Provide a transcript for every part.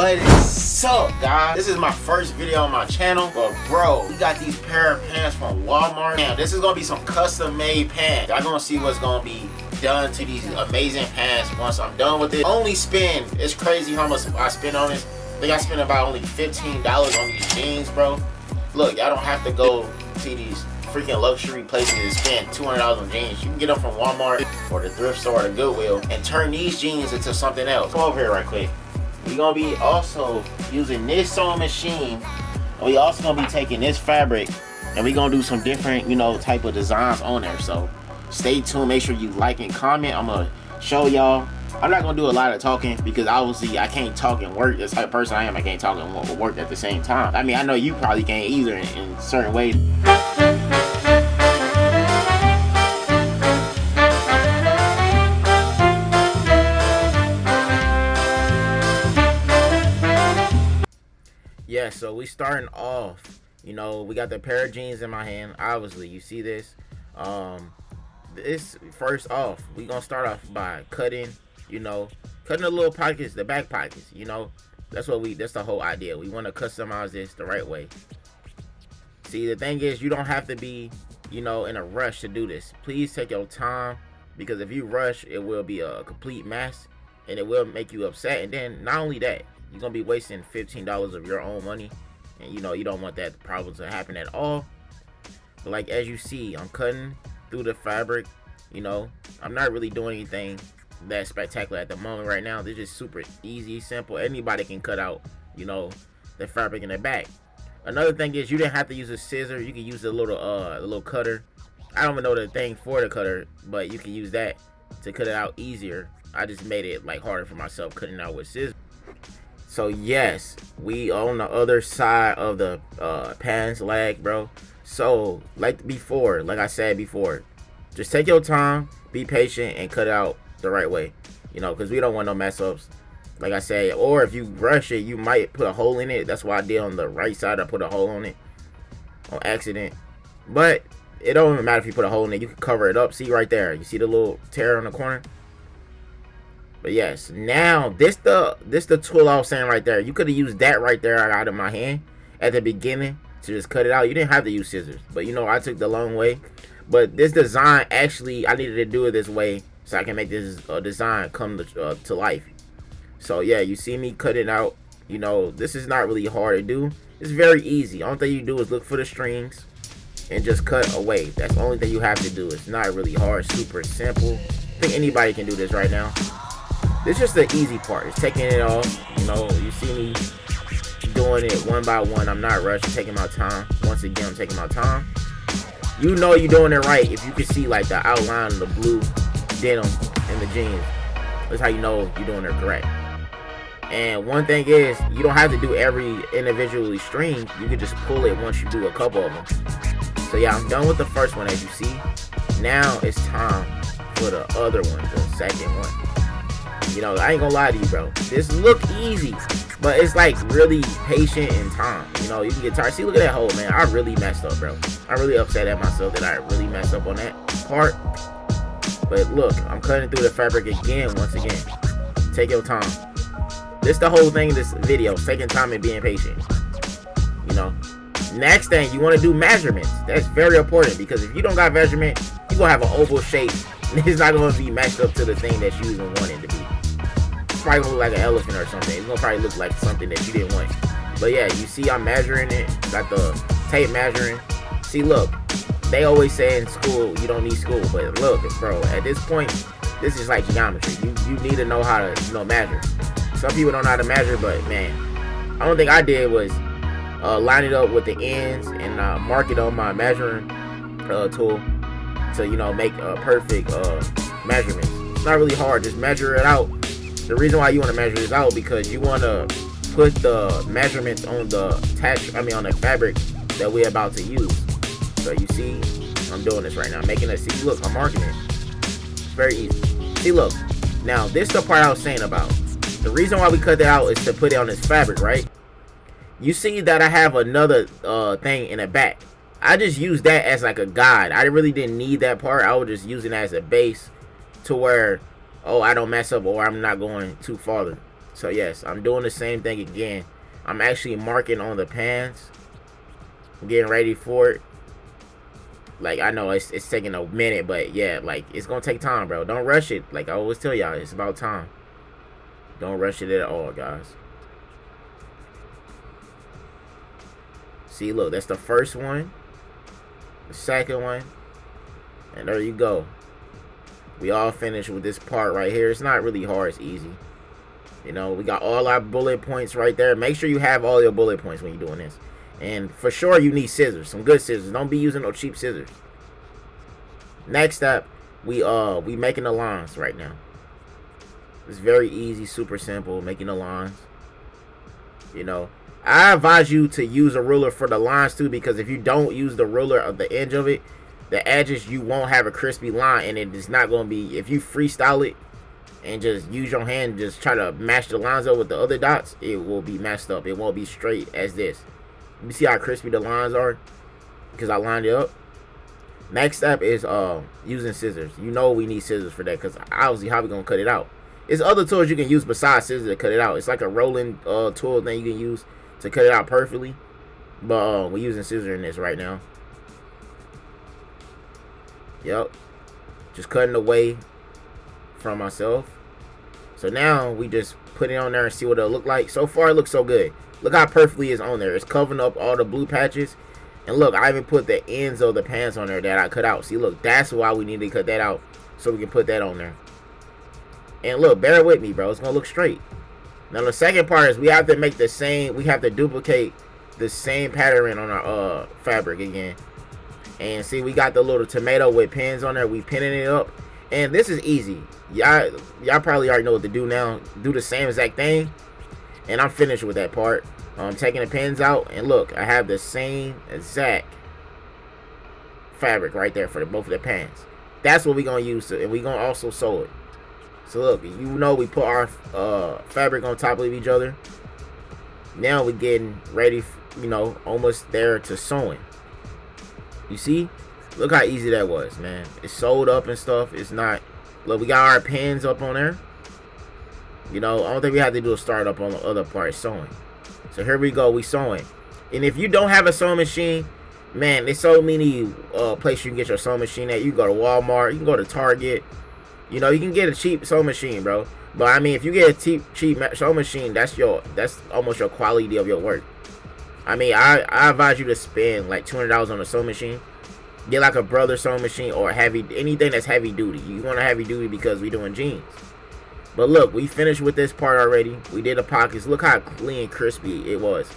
What is up, guys? This is my first video on my channel, but bro, we got these pair of pants from Walmart. Now, this is gonna be some custom-made pants. Y'all gonna see what's gonna be done to these amazing pants once I'm done with it. Only spend, it's crazy how much I spend on this. I think I spent about only $15 on these jeans, bro. Look, y'all don't have to go see these freaking luxury places and spend $200 on jeans. You can get them from Walmart or the thrift store or the Goodwill and turn these jeans into something else. Come over here right quick. We're gonna be also using this sewing machine. We also gonna be taking this fabric and we're gonna do some different, type of designs on there. So stay tuned, make sure you like and comment. I'm gonna show y'all. I'm not gonna do a lot of talking because obviously I can't talk and work. This type of person I am, I can't talk and work at the same time. I mean, I know you probably can't either in certain ways. Yeah, so we starting off, we got the pair of jeans in my hand. Obviously, you see this. This first off, we gonna start off by cutting, cutting the little pockets, the back pockets, that's the whole idea. We want to customize this the right way. See, the thing is, you don't have to be, in a rush to do this. Please take your time, because if you rush, it will be a complete mess and it will make you upset. And then not only that, you're gonna be wasting $15 of your own money, and you don't want that problem to happen at all. But like, as you see, I'm cutting through the fabric. I'm not really doing anything that spectacular at the moment right now. This is super easy, simple. Anybody can cut out the fabric in the back. Another thing is, you didn't have to use a scissor. You can use a little cutter. I don't even know the thing for the cutter, but you can use that to cut it out easier. I just made it like harder for myself cutting out with scissors. So yes, we on the other side of the pants leg, bro. So like I said before, just take your time, be patient, and cut it out the right way, because we don't want no mess ups. Like I said, or if you rush it, you might put a hole in it. That's why I did on the right side. I put a hole on it on accident, but it don't even matter if you put a hole in it. You can cover it up. See right there, you see the little tear on the corner. But yes, now this the tool I was saying right there. You could have used that right there out of my hand at the beginning to just cut it out. You didn't have to use scissors, but I took the long way. But this design, actually, I needed to do it this way so I can make this design come to life. So yeah, you see me cut it out. This is not really hard to do. It's very easy. Only thing you do is look for the strings and just cut away. That's the only thing you have to do. It's not really hard, super simple. I think anybody can do this right now. This is just the easy part. It's taking it off. You see me doing it one by one. I'm not rushing, taking my time. Once again, I'm taking my time. You're doing it right if you can see like the outline of the blue denim in the jeans. That's how you know you're doing it correct. And one thing is, you don't have to do every individually string. You can just pull it once you do a couple of them. So yeah, I'm done with the first one, as you see. Now it's time for the other one, the second one. I ain't gonna lie to you, bro. This look easy, but it's like really patient and time. You can get tired. See, look at that hole, man. I really messed up, bro. I'm really upset at myself that I really messed up on that part. But look, I'm cutting through the fabric again, once again. Take your time. This the whole thing in this video, taking time and being patient. Next thing, you want to do measurements. That's very important, because if you don't got measurement, you're gonna have an oval shape. It's not gonna be matched up to the thing that you even wanted to be. It's probably gonna look like an elephant or something. It's gonna probably look like something that you didn't want. But yeah, you see I'm measuring it. Got the tape measuring. See, look, they always say in school you don't need school, but look, bro, at this point, this is like geometry. You need to know how to measure. Some people don't know how to measure, but man, the only thing I did was line it up with the ends and mark it on my measuring tool to make a perfect measurement. It's not really hard. Just measure it out. The reason why you want to measure this out, because you want to put the measurements on the on the fabric that we're about to use. So you see, I'm doing this right now, making it. See, look, I'm marking it. It's very easy. See, look. Now, this is the part I was saying about. The reason why we cut that out is to put it on this fabric, right? You see that I have another thing in the back. I just used that as like a guide. I really didn't need that part. I was just using it as a base to where, oh, I don't mess up or I'm not going too farther. So yes, I'm doing the same thing again. I'm actually marking on the pants. I'm getting ready for it. Like, I know it's taking a minute, but yeah, like, it's gonna take time, bro. Don't rush it. Like I always tell y'all, it's about time. Don't rush it at all, guys. See, look, that's the first one, the second one, and there you go. We all finished with this part right here. It's not really hard, it's easy. You know, we got all our bullet points right there. Make sure you have all your bullet points when you're doing this. And for sure, you need scissors, some good scissors. Don't be using no cheap scissors. Next up, we making the lines right now. It's very easy, super simple, making the lines. You know, I advise you to use a ruler for the lines too, because if you don't use the ruler of the edge of it, the edges, you won't have a crispy line, and it is not going to be, if you freestyle it and just use your hand, just try to match the lines up with the other dots, it will be messed up. It won't be straight as this. You see how crispy the lines are? Because I lined it up. Next up is using scissors. You know we need scissors for that, because obviously how we going to cut it out? There's other tools you can use besides scissors to cut it out. It's like a rolling tool thing you can use to cut it out perfectly. But we're using scissors in this right now. Yep. Just cutting away from myself. So now we just put it on there and see what it'll look like. So far it looks so good. Look how perfectly it's on there. It's covering up all the blue patches. And look, I even put the ends of the pants on there that I cut out. See, look, that's why we need to cut that out, so we can put that on there. And look, bear with me, bro. It's gonna look straight. Now the second part is we have to make the same, we have to duplicate the same pattern on our fabric again. And see, we got the little tomato with pins on there. We pinning it up. And this is easy. Y'all probably already know what to do now. Do the same exact thing. And I'm finished with that part. I'm taking the pins out. And look, I have the same exact fabric right there for both of the pants. That's what we're going to use. And we're going to also sew it. So look, you know we put our fabric on top of each other. Now we're getting ready, you know, almost there to sewing. You see? Look how easy that was, man. It's sewed up and stuff. It's not. Look, we got our pins up on there. You know, I don't think we have to do a start up on the other part, sewing. So here we go, we sewing. And if you don't have a sewing machine, man, there's so many places you can get your sewing machine at. You can go to Walmart, you can go to Target. You know, you can get a cheap sewing machine, bro. But I mean, if you get a cheap sewing machine, that's almost your quality of your work. I mean, I advise you to spend like $200 on a sewing machine. Get like a Brother sewing machine or anything that's heavy duty. You want a heavy duty because we doing jeans. But look, we finished with this part already. We did the pockets. Look how clean and crispy it was.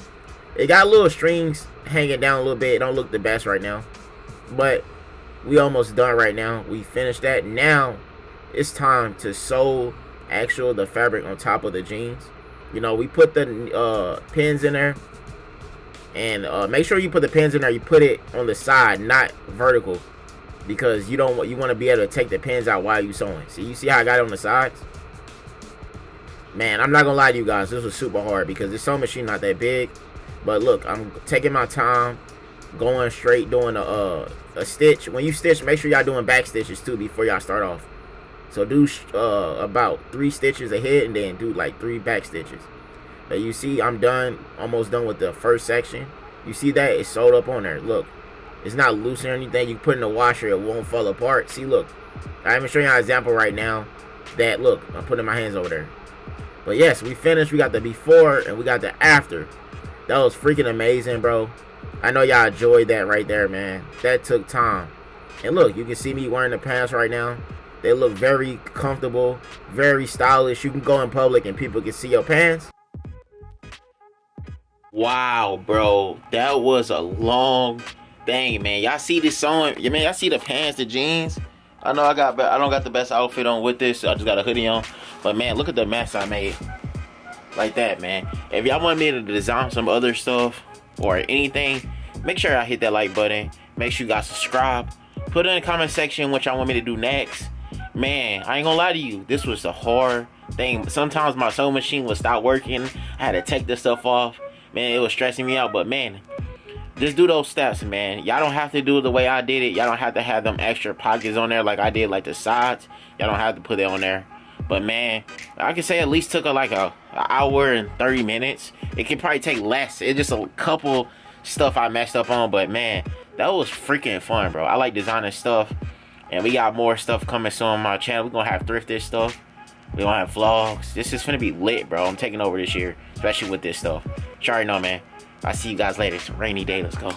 It got little strings hanging down a little bit. It don't look the best right now. But we almost done right now. We finished that. Now it's time to sew the fabric on top of the jeans. You know, we put the pins in there. And make sure you put the pins in there. You put it on the side, not vertical, because you want to be able to take the pins out while you sewing. See, you see how I got it on the sides? Man, I'm not gonna lie to you guys. This was super hard because this sewing machine not that big. But look, I'm taking my time, going straight, doing a stitch. When you stitch, make sure y'all doing back stitches too before y'all start off. So do about 3 stitches ahead and then do like 3 back stitches. But you see, I'm done, almost done with the first section. You see that? It's sewed up on there. Look, it's not loose or anything. You put in the washer, it won't fall apart. See, look, I'm even showing you an example right now that, look, I'm putting my hands over there. But yes, we finished. We got the before and we got the after. That was freaking amazing, bro. I know y'all enjoyed that right there, man. That took time. And look, you can see me wearing the pants right now. They look very comfortable, very stylish. You can go in public and people can see your pants. Wow, bro, that was a long thing, man. Y'all see this sewing? Yeah, man, y'all see the pants, the jeans? I know I don't got the best outfit on with this. I just got a hoodie on. But man, look at the mess I made. Like that, man. If y'all want me to design some other stuff or anything, make sure y'all hit that like button. Make sure you guys subscribe. Put in the comment section what y'all want me to do next. Man, I ain't gonna lie to you. This was a hard thing. Sometimes my sewing machine would stop working. I had to take this stuff off. Man, it was stressing me out. But man, just do those steps, man. Y'all don't have to do it the way I did it. Y'all don't have to have them extra pockets on there like I did, like the sides. Y'all don't have to put it on there. But man, I can say at least took like a hour and 30 minutes. It could probably take less. It's just a couple stuff I messed up on, but man, that was freaking fun, bro. I like designing stuff, and we got more stuff coming soon on my channel. We're gonna have thrifted stuff. We gonna have vlogs. This is gonna be lit, bro. I'm taking over this year, especially with this stuff. You already know, man. I'll see you guys later. It's a rainy day. Let's go.